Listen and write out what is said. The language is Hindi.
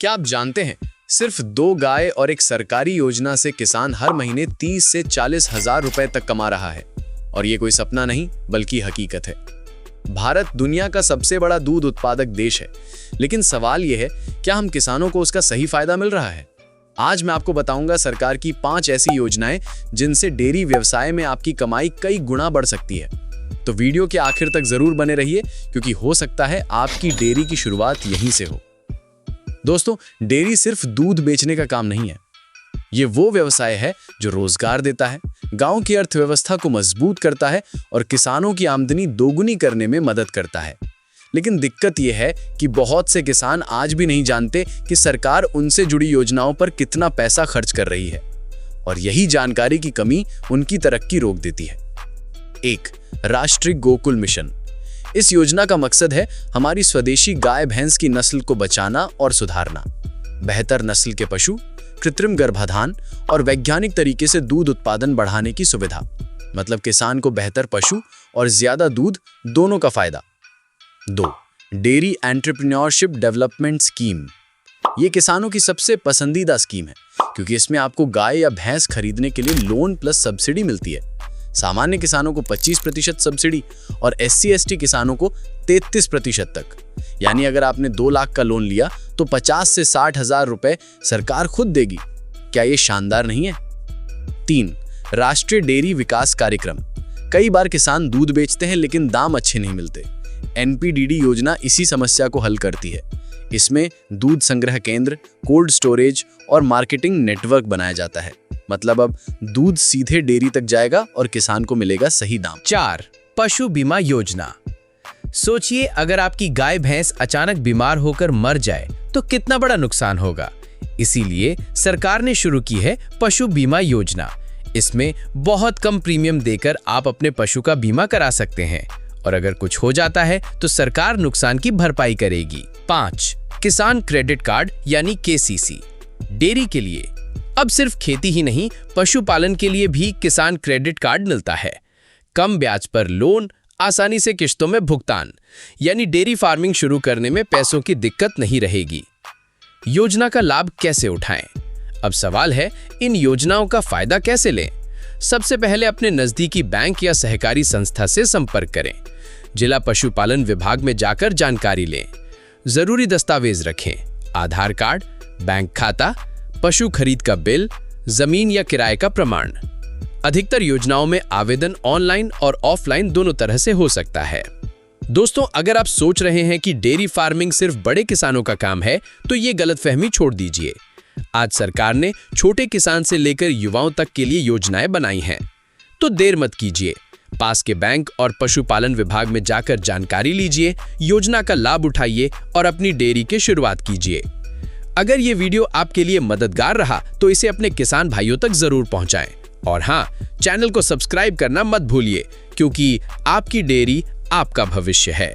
क्या आप जानते हैं, सिर्फ 2 गाय और एक सरकारी योजना से किसान हर महीने 30 से 40 हजार रुपए तक कमा रहा है। और ये कोई सपना नहीं बल्कि हकीकत है। भारत दुनिया का सबसे बड़ा दूध उत्पादक देश है, लेकिन सवाल यह है, क्या हम किसानों को उसका सही फायदा मिल रहा है? आज मैं आपको बताऊंगा सरकार की 5 ऐसी योजनाएं जिनसे डेयरी व्यवसाय में आपकी कमाई कई गुना बढ़ सकती है। तो वीडियो के आखिर तक जरूर बने रहिए, क्योंकि हो सकता है आपकी डेयरी की शुरुआत यहीं से हो। दोस्तों, डेयरी सिर्फ दूध बेचने का काम नहीं है। ये वो व्यवसाय है जो रोजगार देता है, गांव की अर्थव्यवस्था को मजबूत करता है और किसानों की आमदनी दोगुनी करने में मदद करता है। लेकिन दिक्कत यह है कि बहुत से किसान आज भी नहीं जानते कि सरकार उनसे जुड़ी योजनाओं पर कितना पैसा खर्च कर रही है, और यही जानकारी की कमी उनकी तरक्की रोक देती है। 1. राष्ट्रीय गोकुल मिशन। इस योजना का मकसद है हमारी स्वदेशी गाय भैंस की नस्ल को बचाना और सुधारना। बेहतर नस्ल के पशु, कृत्रिम गर्भाधान और वैज्ञानिक तरीके से दूध उत्पादन बढ़ाने की सुविधा। मतलब किसान को बेहतर पशु और ज्यादा दूध दोनों का फायदा। 2. Dairy entrepreneurship development scheme. ये किसानों की सबसे पसंदीदा स्कीम है, क्योंकि इसमें आपको गाय या भैंस खरीदने के लिए लोन प्लस सब्सिडी मिलती है। सामान्य किसानों को 25% सब्सिडी और SC/ST किसानों को 33% तक। यानी अगर आपने 2 लाख का लोन लिया तो 50 से 60 हजार रुपए सरकार खुद देगी। क्या ये शानदार नहीं है? 3. राष्ट्रीय डेयरी विकास कार्यक्रम। कई बार किसान दूध बेचते हैं लेकिन दाम अच्छे नहीं मिलते। NPDD योजना इसी समस्या को हल करती है। इसमें दूध संग्रह केंद्र, कोल्ड स्टोरेज और मार्केटिंग नेटवर्क बनाया जाता है। मतलब अब दूध सीधे डेयरी तक जाएगा और किसान को मिलेगा सही दाम। 4. पशु बीमा योजना। सोचिए, अगर आपकी गाय भैंस अचानक बीमार होकर मर जाए तो कितना बड़ा नुकसान होगा। इसीलिए सरकार ने शुरू की है पशु बीमा योजना। इसमें बहुत कम प्रीमियम देकर आप अपने पशु का बीमा करा सकते हैं, और अगर कुछ हो जाता है तो सरकार नुकसान की भरपाई करेगी। 5. किसान क्रेडिट कार्ड यानी KCC। डेयरी के लिए अब सिर्फ खेती ही नहीं, पशुपालन के लिए भी किसान क्रेडिट कार्ड मिलता है। कम ब्याज पर लोन, आसानी से किश्तों में भुगतान, यानी डेयरी फार्मिंग शुरू करने में पैसों की दिक्कत नहीं रहेगी। योजना का लाभ कैसे उठाएं? अब सवाल है, इन योजनाओं का फायदा कैसे लें? सबसे पहले अपने नजदीकी बैंक या सहकारी संस्था से संपर्क करें। जिला पशुपालन विभाग में जाकर जानकारी लें। जरूरी दस्तावेज रखें: आधार कार्ड, बैंक खाता, पशु खरीद का बिल, जमीन या किराए का प्रमाण। अधिकतर योजनाओं में आवेदन ऑनलाइन और ऑफलाइन दोनों तरह से हो सकता है। दोस्तों, अगर आप सोच रहे हैं कि डेयरी फार्मिंग सिर्फ बड़े किसानों का काम है, तो ये गलतफहमी छोड़ दीजिए। आज सरकार ने छोटे किसान से लेकर युवाओं तक के लिए योजनाएं बनाई हैं। तो देर मत कीजिए, पास के बैंक और पशुपालन विभाग में जाकर जानकारी लीजिए, योजना का लाभ उठाइए और अपनी डेयरी की शुरुआत कीजिए। अगर ये वीडियो आपके लिए मददगार रहा तो इसे अपने किसान भाइयों तक जरूर पहुंचाएं। और हाँ, चैनल को सब्सक्राइब करना मत भूलिए, क्योंकि आपकी डेयरी आपका भविष्य है।